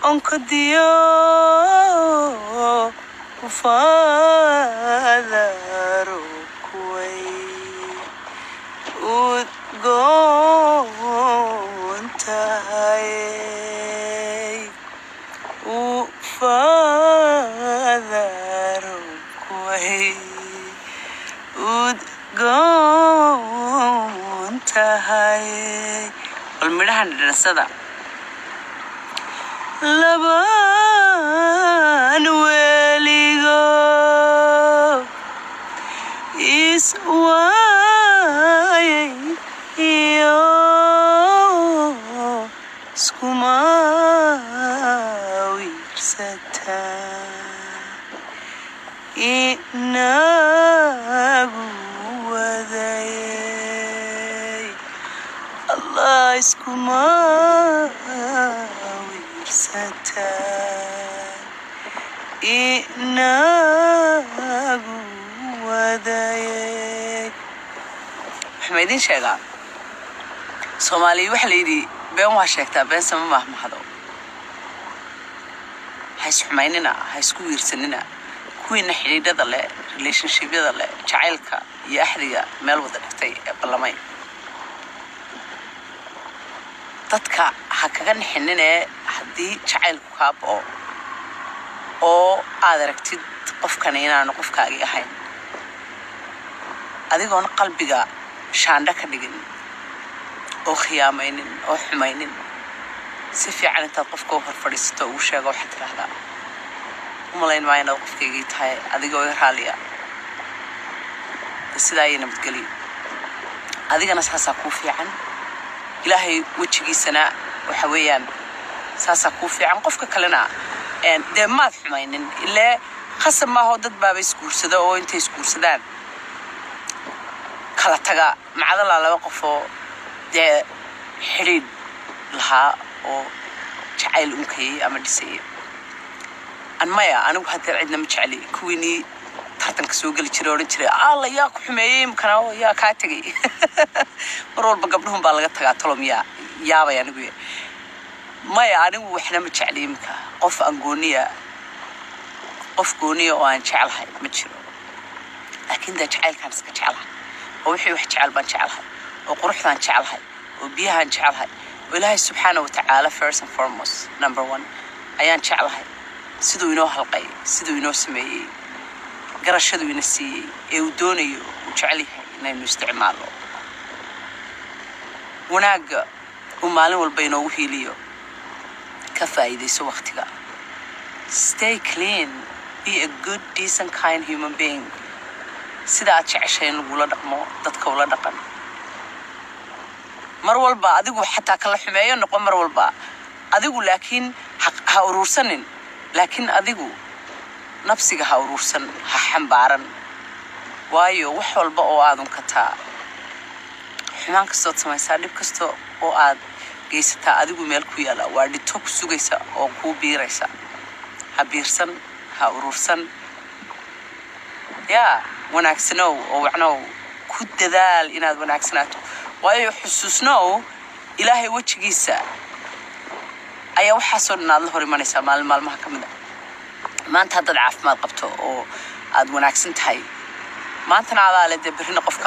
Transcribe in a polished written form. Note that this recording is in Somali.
onkadio ufadaro kuway udgoontahay ufadaro kuway udgoontahay والمدحن درسدا لبان وليغو iswaay iyo skuma wirsata inagu waday Allah iskuma wirsata inagu waday maxameedin sheega Soomaali waxa la yiri been waa sheegtaa been sama mahmahdo hays xumaynina hays ku wiirsanina kuwiina xiriirada leh relationship-yada leh jacaylka iyo ahriga meel wada dhigtay ballamay dadka ha kaga nixinine hadii jacaylku kaabo oo aad aragtid qofkan inaan qofkaagi ahayn adigoon qalbiga shaandha ka dhigin oo khiyaamaynin oo xumaynin si fiican inta qofka hor fadhiisto uu sheego waxa tiraahdaa umalayn ma inaad qofkayga tahay adigoo raaliya sidaa ay nabadgeli adigana saasa ku fiican ilaahay wajigiisana waxa weeyaan saasa ku fiican qofka kalena de ma xumaynin ilaa qasab ma ho dad baaba iskuursada oo intay iskuursadaan kala taga macdala laba qof oo de xiriir lahaa oo jacayl unkay ama dhisay anmaya anigu hadda cidna ma jeceli kuwini tartanka soo gali jiray oran jiray alla yaa ku xumeeyay kana yaa ka tagay mar walba gabdhuhun baa laga tagaa tolomiya yaabay anigu maya anigu waxna ma jeceli imka qof aan gooniya oo aan jecelahay ma jiro laakiin da jacaylkan iska jecelahay oo wixii wax jecel baan jecelahay oo quruxdan jecelahay oo biyahan jecelahay oo Ilaahay subhanahu wa ta'ala first and foremost number 1 ayaan jecelahay sidoo inoo halqay sidoo inoo sameeyay garashadu ina siiyay ee uu doonayo uu jecel yahay inaynu isticmaalo wanaaga uu maalin walba inoo hiiliyo ka faa'iideyso waqtiga stay clean be a good decent kind human being sida aad jeceshay in lagu la dhaqmo dadka ula dhaqan mar walba adigu xataa kala xumeeyo noqon mar walba adigu laakiin ha urursanin laakiin adigu nafsiga ha urursan ha xambaaran waayo wax walba oo aadun ka taa xumaan kastoo samaysaa dhib kastoo oo aad geysataa adigu meel ku yaala waa dhito ku sugaysa oo ku biiraysa ha biirsan ha urursan yaa wanaagsanow oo wacnow ku dadaal inaad wanaagsanaato waayo xusuusnow ilaahay wajigiisa ayaa waxa soo dhanaad la hor imanaysa maalmaha kamida maanta hadda caafimaad qabto oo aad wanaagsan tahay maanta aad aad leedahay berrina qofka